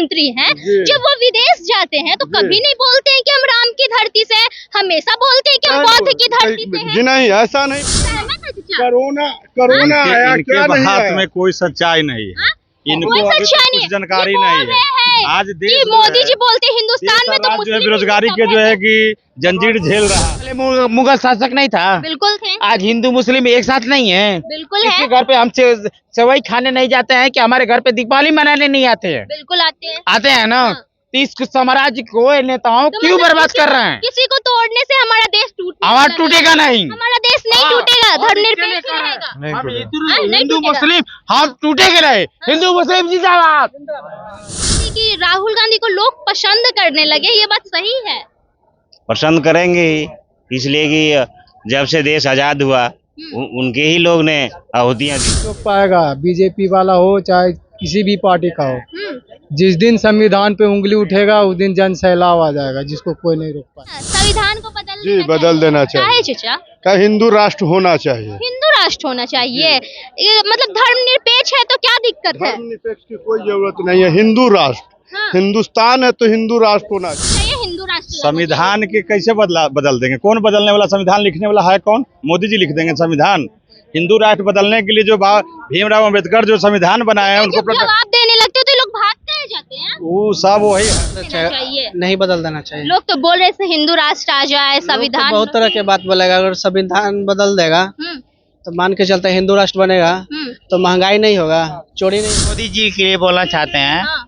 प्रधानमंत्री हैं, जब वो विदेश जाते हैं तो कभी नहीं बोलते हैं कि हम राम की धरती से हैं, हमेशा बोलते हैं कि हम बौद्ध की धरती से हैं। जी नहीं, ऐसा नहीं। सहमत है चाचा? कोरोना आया, इनके क्या नहीं बात आया? में कोई सच्चाई नहीं है। इनको कोई अभी सच्चाई तक नहीं कुछ है। जानकारी ये बोल नहीं रहे है। हैं आज कि देश मोदी जी बोलते हैं हिंदुस्तान में तो जो है मुस्लिम बेरोजगारी ही के सब जो है है। कि जंजीर झेल रहा है। पहले मुगल शासक नहीं था, बिल्कुल थे, आज हिंदू मुस्लिम एक साथ नहीं है। बिल्कुल किसके है, घर पे हम सेवई खाने नहीं जाते हैं कि हमारे घर पे दीपावली मनाने नहीं आते हैं? बिल्कुल आते हैं। आते हैं ना। हाँ। तो इस साम्राज्य को नेताओं तो क्यों मतलब बर्बाद कर रहे हैं? किसी को तोड़ने से हमारा देश आवाज टूटेगा नहीं। हमारा देश नहीं हाँ। टूटेगा, और धर्मनिरपेक्ष इसके लिए रहेगा। हम हाँ, नहीं हिंदू टूटेगा। मुस्लिम हम टूटेंगे नहीं। हिंदू मुस्लिम जिंदाबाद। कि राहुल गांधी को लोग पसंद करने लगे, ये बात सही है? पसंद करेंगे ही, इसलिए कि जब से देश आजाद हुआ उनके ही लोग ने आहुतियां दी। रोक पाएगा, बीजेपी वाला हो चाहे किसी भी पार्टी का हो। जिस दिन संविधान पे उंगली उठेगा उस दिन जन सैलाब आ जाएगा, जिसको कोई नहीं रोक पाएगा। संविधान को बदल जी, बदल देना चाहिए। काहे चाचा? क्या हिंदू राष्ट्र होना चाहिए? हिंदू राष्ट्र होना चाहिए, ये मतलब धर्मनिरपेक्ष है तो क्या दिक्कत है? धर्मनिरपेक्ष की कोई जरूरत नहीं है। हिंदू राष्ट्र, हाँ। हिंदुस्तान है तो हिंदू राष्ट्र होना चाहिए। चाहिए हिंदू राष्ट्र लाना संविधान के कैसे बदल देंगे? कौन बदलने वाला? संविधान लिखने वाला है कौन? मोदी जी लिख देंगे संविधान। हिंदू राष्ट्र बदलने के लिए जो भीमराव अम्बेडकर जो संविधान बनाए हैं उनको जब जवाब देने लगते हो तो लोग भागते हैं, जाते हैं। वो सब वही चाहिए, नहीं बदल देना चाहिए। लोग तो बोल रहे थे हिंदू राष्ट्र आ जाए, संविधान तो बहुत तरह के बात बोलेगा। अगर संविधान बदल देगा तो मान के चलते हिंदू राष्ट्र बनेगा तो महंगाई नहीं होगा, चोरी नहीं। मोदी जी के लिए बोलना चाहते हैं हाँ,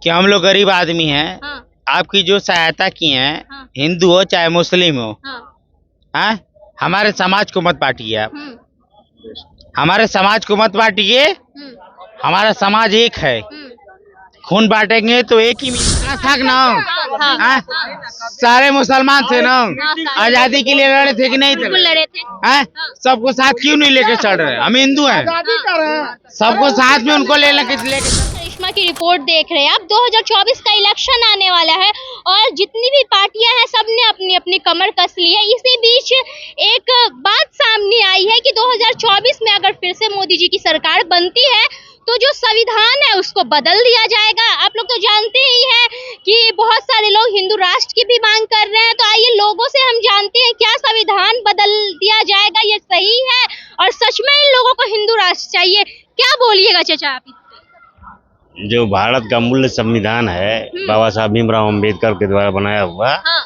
कि हम लोग गरीब आदमी हैं, हाँ, आपकी जो सहायता की है, हाँ। हिंदू हो चाहे मुस्लिम हो, हाँ, हाँ, हमारे समाज को मत बांटिए आप। हम्म, हमारे समाज को मत बांटिए। हम्म, हमारा समाज एक है। खून बांटेंगे तो एक ही मिलेगा ना। हाँ, हाँ? सारे मुसलमान थे ना, आजादी के लिए लड़े थे कि नहीं थे? बिल्कुल लड़े थे। हैं? सबको साथ क्यों नहीं लेके चल रहे? हम हिंदू हैं, सबको साथ में उनको लेके करिश्मा की रिपोर्ट देख रहे हैं आप। 2024 का इलेक्शन आने वाला है और जितनी भी पार्टियां हैं सबने अपनी अपनी कमर कस ली है। इसी बीच एक बात सामने आई है कि 2024 में अगर फिर से मोदी जी की सरकार बनती है तो जो संविधान है उसको बदल दिया जाएगा। आप लोग तो जानते ही हैं कि बहुत सारे लोग हिंदू राष्ट्र की भी मांग कर रहे हैं, तो आइए लोगों से हम जानते हैं क्या संविधान बदल दिया जाएगा, ये सही है और सच में इन लोगों को हिंदू राष्ट्र चाहिए? क्या बोलिएगा चाचा आप इस पे? जो भारत का मूल संविधान है बाबा साहब भीमराव अम्बेडकर के द्वारा बनाया हुआ, हाँ,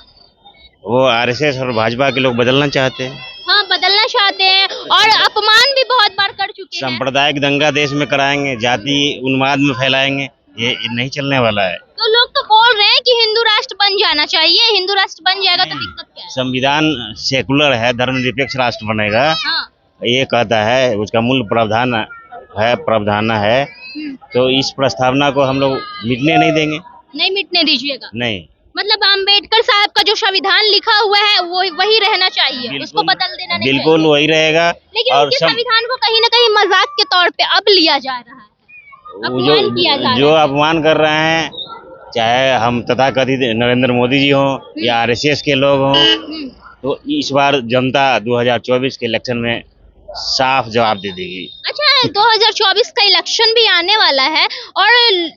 वो आरएसएस और भाजपा के लोग बदलना चाहते हैं। हाँ, बदलना चाहते हैं और अपमान भी बहुत बार कर चुके हैं। सांप्रदायिक दंगा देश में कराएंगे, जाति उन्माद में फैलाएंगे, ये नहीं चलने वाला है। तो लोग तो बोल रहे हैं कि हिंदू राष्ट्र बन जाना चाहिए, हिंदू राष्ट्र बन जाएगा तो दिक्कत क्या है? संविधान सेकुलर है, धर्मनिरपेक्ष राष्ट्र बनेगा, हाँ, ये कहता है। उसका मूल प्रावधान है, तो इस प्रस्तावना को हम लोग मिटने नहीं देंगे। नहीं मिटने दीजिएगा? नहीं, मतलब अम्बेडकर साहब का जो संविधान लिखा हुआ है वो वही रहना चाहिए, उसको बदल देना नहीं बिल्कुल चाहिए। वही रहेगा। लेकिन और उनके संविधान को कहीं ना कहीं मजाक के तौर पे अब लिया जा रहा है, अपमान किया जा जो रहा है। अपमान कर रहे हैं, चाहे हम तथाकथित नरेंद्र मोदी जी हों या आरएसएस के लोग हों, तो इस बार जनता 2024 के इलेक्शन में साफ जवाब दे देगी। अच्छा, 2024 का इलेक्शन भी आने वाला है और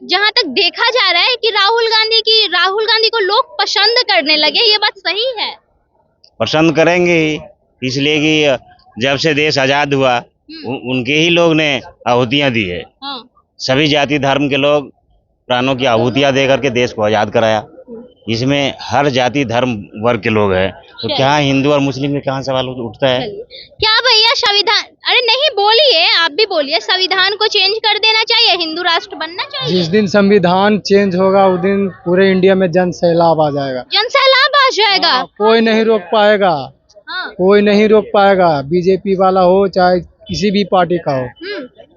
जहां तक देखा जा रहा है कि राहुल गांधी को लोग पसंद करने लगे, ये बात सही है? पसंद करेंगे ही, इसलिए कि जब से देश आजाद हुआ उनके ही लोग ने आहुतियां दी है। हाँ, सभी जाति धर्म के लोग प्राणों की आहुतियां दे करके देश को आजाद कराया। इसमें हर जाति धर्म वर्ग के लोग हैं, तो क्या हिंदू और मुस्लिम में कहाँ सवाल उठता है? क्या भैया संविधान, अरे नहीं बोलिए, आप भी बोलिए, संविधान को चेंज कर देना चाहिए, हिंदू राष्ट्र बनना चाहिए? जिस दिन संविधान चेंज होगा उस दिन पूरे इंडिया में जन सैलाब आ जाएगा। जन सैलाब आ जाएगा? कोई नहीं रोक पाएगा, हाँ, कोई नहीं रोक पाएगा, बीजेपी वाला हो चाहे किसी भी पार्टी का हो।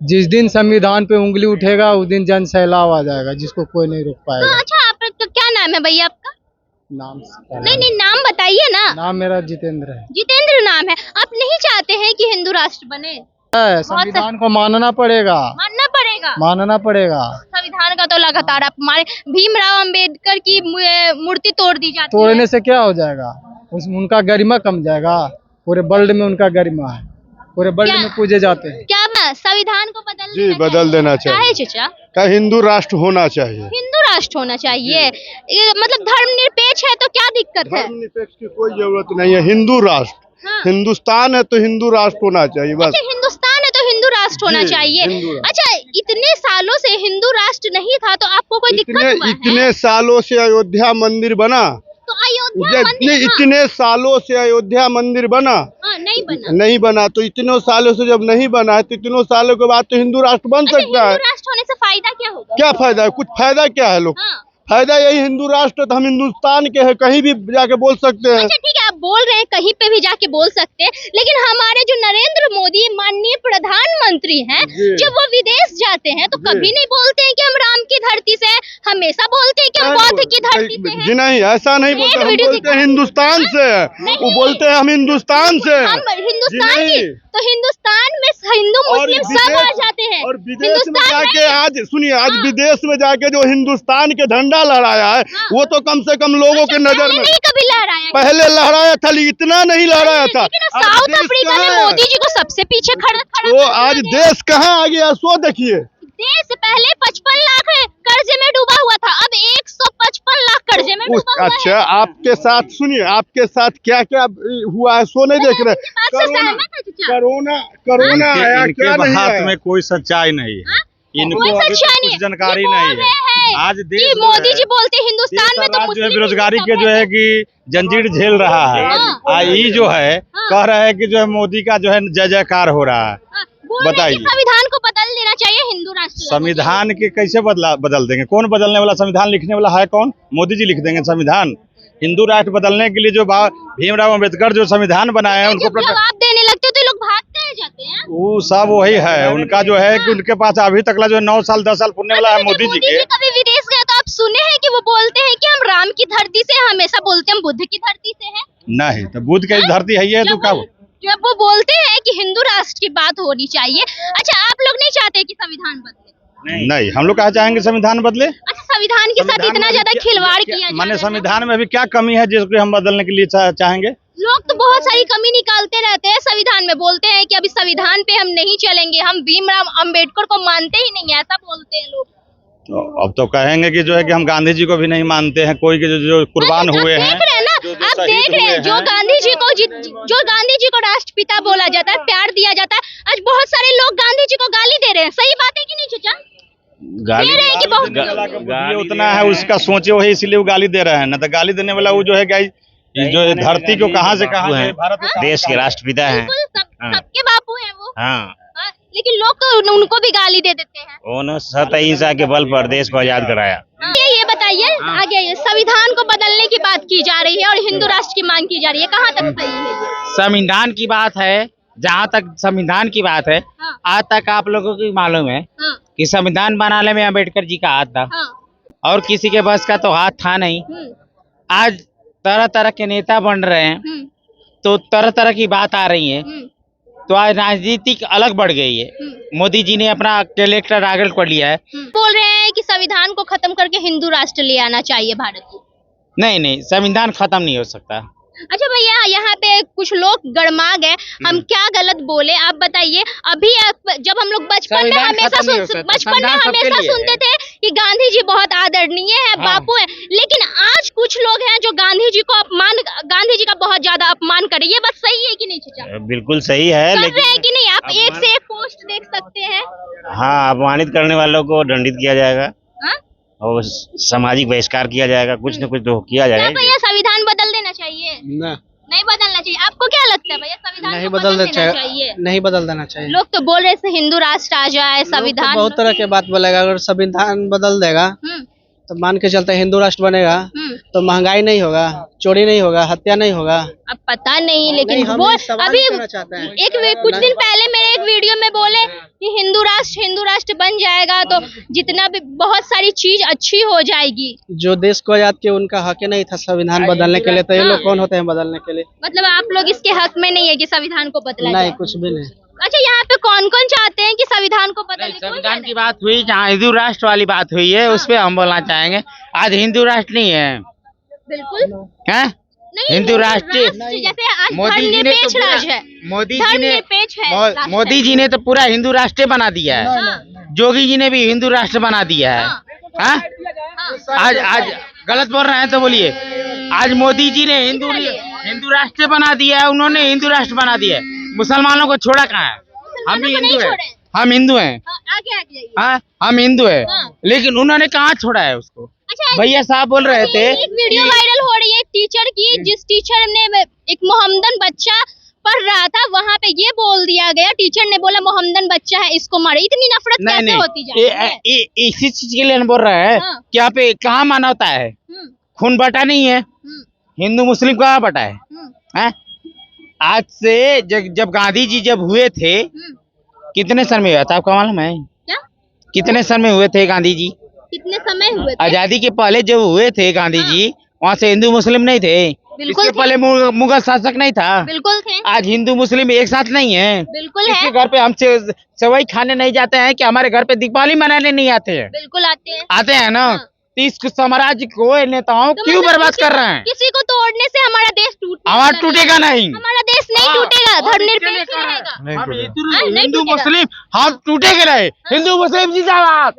जिस दिन संविधान पे उंगली उठेगा उस दिन जन सैलाब आ जाएगा, जिसको कोई नहीं रोक तो पाएगा। अच्छा, आपका क्या नाम है भैया आपका? नाम नहीं, नाम बताइए ना। नाम मेरा जितेंद्र है। जितेंद्र नाम है। आप नहीं चाहते हैं कि हिंदू राष्ट्र बने? संविधान को मानना पड़ेगा, मानना पड़ेगा। मानना पड़ेगा। संविधान का तो लगातार आप हमारे भीमराव अंबेडकर की मूर्ति तोड़ दी जाती है। तोड़ने से क्या हो जाएगा? उनका गरिमा कम जाएगा। पूरे वर्ल्ड में उनका गरिमा है, पूरे वर्ल्ड में पूजे जाते हैं। क्या संविधान को बदल जी, बदल देना चाहिए। चाचा? क्या हिंदू राष्ट्र होना चाहिए? हिंदू राष्ट्र होना चाहिए। मतलब धर्मनिरपेक्ष है तो क्या दिक्कत है? धर्मनिरपेक्ष की कोई जरूरत नहीं है। हिंदू राष्ट्र, हाँ। हिंदुस्तान है तो हिंदू राष्ट्र होना चाहिए बस। अच्छा, हिंदुस्तान है तो हिंदू राष्ट्र होना जी, चाहिए। हिंदू राष्ट्र। अच्छा, इतने सालों से हिंदू राष्ट्र नहीं था तो आपको कोई दिक्कत हुआ है? इतने सालों से अयोध्या मंदिर बना, तो अयोध्या मंदिर, हाँ, इतने सालों से अयोध्या मंदिर बना, हाँ, नहीं बना तो इतने सालों से जब नहीं बना है तो इतनों सालों के बाद तो हिंदू राष्ट्र बन अच्छा, सकता है। हिंदू राष्ट्र होने से फायदा क्या होगा? क्या फायदा है? कुछ फायदा क्या है? लोग हाँ। फायदा यही हिंदू राष्ट्र तो हम हिंदुस्तान के हैं, कहीं भी जाके बोल सकते हैं। अच्छा ठीक है, आप बोल रहे हैं कहीं पे भी जाके बोल सकते हैं, लेकिन हमारे जो नरेंद्र मोदी माननीय प्रधानमंत्री हैं, जब वो विदेश जाते हैं तो कभी नहीं बोलते हैं कि हम राम की धरती से हैं, हमेशा बोलते हैं कि हम बौद्ध की धरती से हैं। जी नहीं, ऐसा नहीं बोलते, हम बोलते हैं हिंदुस्तान से है। वो बोलते हैं हम हिंदुस्तान से हैं। हम हिंदुस्तान की, तो हिंदुस्तान में हिंदू मुस्लिम सब आ जाते हैं। और विदेश में जाके आज सुनिए, आज विदेश में जाके जो हिंदुस्तान के झंडा लहराया है वो तो कम से कम लोगों के नजर में नहीं कभी लहराया, पहले लहराया था, लेकिन इतना नहीं लहराया था। साउथ अफ्रीका में मोदी जी को सबसे पीछे खड़ा तो आज देश कहाँ आ गया सो देखिए। देश पहले 55 लाख कर्जे में डूबा हुआ था, अब 155 लाख कर्जे में डूबा हुआ है। अच्छा, आपके साथ सुनिए, आपके साथ क्या क्या हुआ है सो नहीं देख रहे? कोरोना आया, इनके क्या नहीं बात आया? में कोई सच्चाई नहीं है। इनको कोई अभी सच्चाई तक नहीं कुछ है। जानकारी ये नहीं बोल रहे हैं है। आज देश कि जो मोदी है, जी बोलते हैं हिंदुस्तान में तो जो है मुस्लिम बेरोजगारी ही के जो है कि जंजीर झेल रहा है। हाँ। ये जो है हाँ। कह रहा है कि जो है मोदी का जो है जय जयकार हो रहा है। बोल रहे हैं कि बताइए। संविधान को बदल देना चाहिए, हिंदू राष्ट्र लाना संविधान के कैसे बदल देंगे? कौन बदलने वाला? संविधान लिखने वाला है कौन? मोदी जी लिख देंगे संविधान। हिंदू राष्ट्र बदलने के लिए जो भीमराव अम्बेडकर जो संविधान बनाए हैं चाहिए। उनको जब जवाब देने लगते तो लोग भागते रह जाते हैं। वो सब वही है। उनका जो है कि उनके पास अभी तक जो 9 साल 10 साल पुरने वाला है मोदी जी के। कभी विदेश गए तो आप सुने हैं कि वो बोलते हैं कि हम राम की धरती से, हमेशा बोलते हैं हम बुद्ध की धरती से हैं। नहीं तो बुद्ध की धरती है ये तो क्या? जब वो बोलते हैं कि हिंदू राष्ट्र की बात होनी चाहिए। अच्छा, आप लोग नहीं चाहते कि संविधान बदले? नहीं, हम लोग कहा चाहेंगे संविधान बदले। अच्छा, संविधान के साथ इतना ज्यादा खिलवाड़ किया जा माने रहा है। संविधान में अभी क्या कमी है जिसको हम बदलने के लिए चाहेंगे? लोग तो बहुत सारी कमी निकालते रहते हैं संविधान में, बोलते हैं कि अभी संविधान पे हम नहीं चलेंगे, हम भीमराव अंबेडकर को मानते ही नहीं, ऐसा बोलते हैं लोग। तो अब तो कहेंगे कि जो है कि हम गांधी जी को भी नहीं मानते हैं, कोई के जो कुर्बान हुए हैं। देख रहे हैं ना, आप देख रहे हैं जो गांधी जी को राष्ट्रपिता बोला जाता है, प्यार दिया जाता है, आज बहुत सारे लोग गांधी जी को गाली दे रहे हैं। सही बात है कि नहीं चाचा? गाली दे रहे हैं कि बहुत गाली उतना है उसका सोचे वही, इसलिए वो गाली दे रहे हैं। ना तो गाली देने वाला वो जो है कि जो धरती को कहाँ से कहाँ है, भारत को देश के राष्ट्रपिता हैं। बिल्कुल हाँ। सबके बापू हैं वो। हाँ, हाँ, लेकिन लोग तो उनको भी गाली दे देते हैं। उन्होंने सत्य अहिंसा के बल पर देश को आजाद कराया। ये बताइए आगे, ये संविधान को बदलने की बात की जा रही है और हिंदू राष्ट्र की मांग की जा रही है, कहाँ तक सही है ये? संविधान की बात है, जहाँ तक संविधान की बात है, हाँ। आज तक आप लोगों को मालूम है हाँ, कि संविधान बनाने में अम्बेडकर जी का हाथ था हाँ, और किसी के बस का तो हाथ था नहीं। आज तरह तरह के नेता बन रहे हैं तो तरह तरह की बात आ रही है, तो आज राजनीतिक अलग बढ़ गई है। मोदी जी ने अपना कैरेक्टर आगे कर लिया है। बोल रहे हैं कि संविधान को खत्म करके हिंदू राष्ट्र ले आना चाहिए भारत को। नहीं, संविधान खत्म नहीं हो सकता। अच्छा भैया, यहाँ पे कुछ लोग गरमा गए, हम क्या गलत बोले आप बताइए। अभी जब हम लोग बचपन में हमेशा सुनते थे कि गांधी जी बहुत आदरणीय है, बापू है, लेकिन आज कुछ लोग हैं जो गांधी जी का बहुत ज्यादा अपमान करे। ये बात सही है कि नहीं चाचा? बिल्कुल सही है, कर रहे हैं कि नहीं? आप एक अपमान- से एक पोस्ट देख सकते हैं। हाँ, अपमानित करने वालों को दंडित किया जाएगा हाँ? और सामाजिक बहिष्कार किया जाएगा, कुछ न कुछ तो किया क्या जाएगा। भैया संविधान बदल देना चाहिए? नहीं बदलना चाहिए। आपको क्या लगता है भैया, संविधान नहीं को बदल देना देना चाहिए? नहीं बदल देना चाहिए। लोग तो बोल रहे थे हिंदू राष्ट्र आ जाए, संविधान बहुत तरह के बात बोलेगा। अगर संविधान बदल देगा तो मान के चलते हिंदू राष्ट्र बनेगा तो महंगाई नहीं होगा, चोरी नहीं होगा, हत्या नहीं होगा। अब पता नहीं, लेकिन नहीं, हम वो ये सवाल अभी करना चाहते हैं। कुछ दिन पहले मेरे एक वीडियो में बोले कि हिंदू राष्ट्र बन जाएगा तो जितना भी बहुत सारी चीज अच्छी हो जाएगी। जो देश को आजाद किया उनका हक ही नहीं था संविधान बदलने के लिए, तो ये लोग कौन होते हैं बदलने के लिए? मतलब आप लोग इसके हक में नहीं है कि संविधान को बदला नहीं, जाए? कुछ भी नहीं। अच्छा, यहाँ पे कौन कौन चाहते हैं कि संविधान को बदले? संविधान की बात हुई, जहाँ हिंदू राष्ट्र वाली बात हुई है उस पे हम बोलना चाहेंगे। आज हिंदू राष्ट्र नहीं है, बिल्कुल हैं? नहीं, हिंदू राष्ट्र जैसे आज मोदी जी ने तो धर्मनिरपेक्ष राज है, मोदी मोदी जी ने तो पूरा हिंदू राष्ट्र बना दिया है। जोगी जी ने भी हिंदू राष्ट्र बना दिया है। हाँ? आज आज गलत बोल रहे हैं तो बोलिए। आज मोदी जी ने हिंदू राष्ट्र बना दिया है, उन्होंने हिंदू राष्ट्र बना दिया है। मुसलमानों को छोड़ा कहाँ है? हम भी हिंदू हैं, हम हिंदू हैं, हाँ हम हिंदू हैं, लेकिन उन्होंने कहाँ छोड़ा है उसको। अच्छा, भैया साहब बोल रहे थे एक वीडियो वायरल हो रही है टीचर की, जिस टीचर ने एक मोहम्मदन बच्चा पढ़ रहा था, वहाँ पे ये बोल दिया गया, टीचर ने बोला मोहम्मदन बच्चा है इसको मारे। इतनी नफरत कैसे होती जाती है? इसी चीज के लिए बोल रहे हैं कि यहाँ पे कहाँ मानवता है? खून बटा नहीं है, हिंदू मुस्लिम कहाँ बटा है? हैं? आज से जब गांधी जी जब हुए थे, कितने सन में हुआ था आपको मालूम है? क्या? कितने सन में हुए थे गांधी जी? कितने समय हुए थे? आजादी के पहले जब हुए थे गांधी जी, वहाँ से हिंदू मुस्लिम नहीं थे। बिल्कुल इसके पहले मुगल शासक नहीं था। बिल्कुल थे। आज हिंदू मुस्लिम एक साथ नहीं है। बिल्कुल इसके है। घर पे हम सेवई खाने नहीं जाते हैं कि हमारे घर पे दीपावली मनाने नहीं आते हैं? बिल्कुल आते हैं। आते हैं ना। तो इस साम्राज्य को नेताओं तो क्यों मतलब बर्बाद कर रहे हैं? किसी को तोड़ने से हमारा देश हमारा टूटेगा नहीं, हमारा देश नहीं टूटेगा, धर्मनिरपेक्ष रहेगा। हम नहीं हिंदू टूटेगा। मुस्लिम हम टूटेंगे नहीं। हिंदू मुस्लिम जिंदाबाद,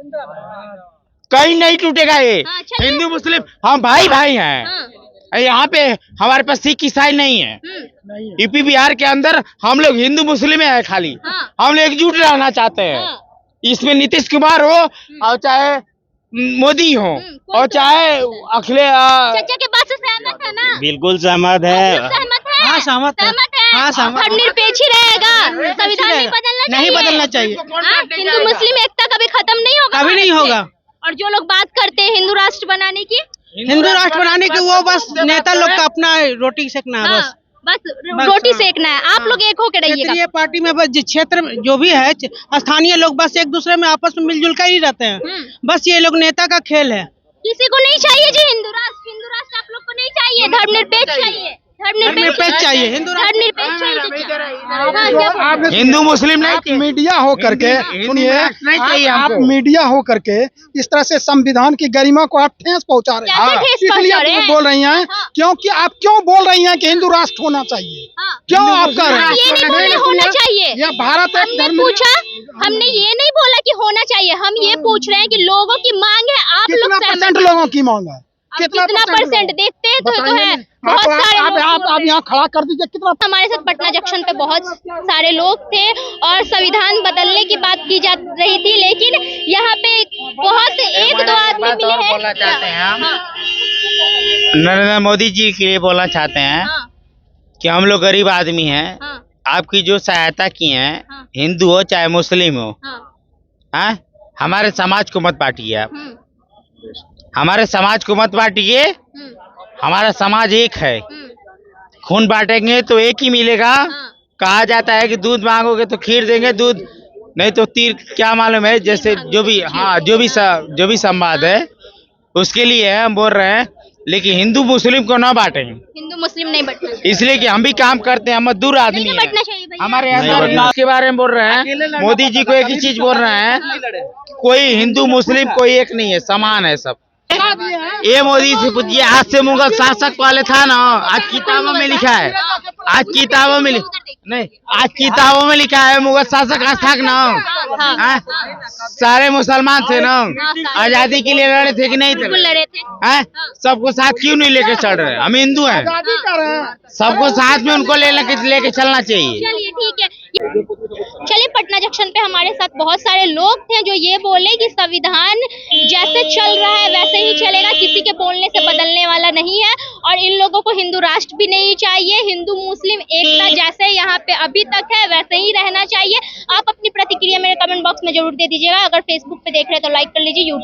कहीं नहीं टूटेगा ये। हाँ, चलिए। हिंदू मुस्लिम हम भाई भाई हैं। यहाँ पे हमारे पास सिख ईसाई नहीं है। यूपी बिहार के अंदर हम लोग हिंदू मुस्लिम है खाली। हम लोग एकजुट रहना चाहते हैं। इसमें नीतीश कुमार हो और चाहे मोदी हो और चाहे अखिलेश चाचा के बात से सहमत है ना? बिल्कुल सहमत है। सहमत है? हाँ, सहमत है। हाँ, सहमत। धर्मनिरपेक्ष ही रहेगा, संविधान नहीं बदलना चाहिए। नहीं बदलना चाहिए। हाँ, हिंदू मुस्लिम एकता कभी खत्म नहीं होगा। कभी नहीं होगा। और जो लोग बात करते हैं हिंदू राष्ट्र बनाने की, हिंदू राष्ट्र बनाने के, वो बस नेता लोग का अपना रोटी सेकना है बस। बस रोटी सेकना है। आप लोग एक होके रहिएगा। क्षेत्रीय पार्टी में बस क्षेत्र में जो भी है, स्थानीय लोग बस एक दूसरे में आपस में मिलजुल कर ही रहते हैं। बस ये लोग नेता का खेल है। किसी को नहीं चाहिए जी हिंदू राष्ट्र। हिंदू राष्ट्र आप लोग को नहीं चाहिए, धर्मनिरपेक्ष चाहिए। धर्मनिरपेक्ष चाहिए, हिंदू धर्मनिरपेक्ष चाहिए। हिंदू मुस्लिम नहीं चाहिए। मीडिया हो करके सुनिए, नहीं चाहिए आप हमको। मीडिया हो करके इस तरह से संविधान की गरिमा को आप ठेस पहुंचा रहे कैसे हैं। ठेस इसलिए पहुंचा आप रहे हैं? बोल रही हैं हाँ। क्योंकि आप क्यों बोल रही हैं कि हिंदू राष्ट्र होना चाहिए? क्यों आप कह रहे हैं? ये नहीं बोले होना चाहिए। यह भारत एक हमने धर्म पूछा, हमने ये नहीं बोला कि होना चाहिए। हम ये पूछ रहे हैं कि लोगों की मांग है, आप कितना लोग सहमत परसेंट हैं? लोगों की मांग है? कितना परसेंट देखते हैं तो बताइए है ना। बहुत सारे लोग आप बोल रहे हैं। यहाँ खड़ा कर दीजिए कितना। हमारे साथ पटना जंक्शन पे बहुत सारे लोग थे और संविधान बदलने की बात की जा रही थी, लेकिन यहाँ पे बहुत एक दो आदमी मिले हैं। बोलना चाहते हैं हम। हाँ, नरेंद्र मोदी जी के लिए बोलना चाहते हैं हाँ, कि हम लोग गरीब आदमी हैं। हाँ, आपकी जो सहायता की है, हाँ। हिंदू हो चाहे मुस्लिम हो, हाँ, हाँ, हमारे समाज को मत बांटिए आप। हम्म, हमारे समाज को मत बांटिए। हम्म, हमारा समाज एक है। हम्म, खून बांटेंगे तो एक ही मिलेगा। हाँ। कहा जाता है कि दूध मांगोगे तो खीर देंगे, दूध नहीं तो तीर। क्या मालूम है, जैसे जो भी संवाद है उसके लिए हम बोल रहे हैं, लेकिन हिंदू मुस्लिम को ना बांटें। हिंदू मुस्लिम नहीं बटना चाहिए। इसलिए कि हम भी काम करते हैं, हम मजदूर आदमी नहीं हैं। बटना चाहिए भैया। हमारे यहाँ के बारे में बोल रहे हैं। मोदी जी को एक ही चीज बोल रहे हैं, कोई हिंदू मुस्लिम कोई एक नहीं है, समान है सब। ये मोदी से पूछिए, आज से मुगल शासक वाले था ना, आज किताबों में लिखा है, आज किताबों में नहीं, आज किताबों में लिखा है मुगल शासक आज था ना। हाँ? सारे मुसलमान थे ना, आजादी के लिए लड़े थे कि नहीं थे? बिल्कुल लड़े थे। हैं? सबको साथ क्यों नहीं लेके चल रहे? हम हिंदू हैं, सबको साथ में उनको लेके चलना चाहिए। चलिए ठीक है। चलिए, पटना जंक्शन पे हमारे साथ बहुत सारे लोग थे जो ये बोले कि संविधान जैसे चल रहा है वैसे ही चलेगा, किसी के बोलने से बदलने वाला नहीं है। और इन लोगों को हिंदू राष्ट्र भी नहीं चाहिए, हिंदू मुस्लिम एकता जैसे यहाँ पे अभी तक है वैसे ही रहना चाहिए। आप अपनी प्रतिक्रिया मेरे कमेंट बॉक्स में जरूर दे दीजिएगा। अगर फेसबुक पे देख रहे हैं तो लाइक कर लीजिए, यूट्यूब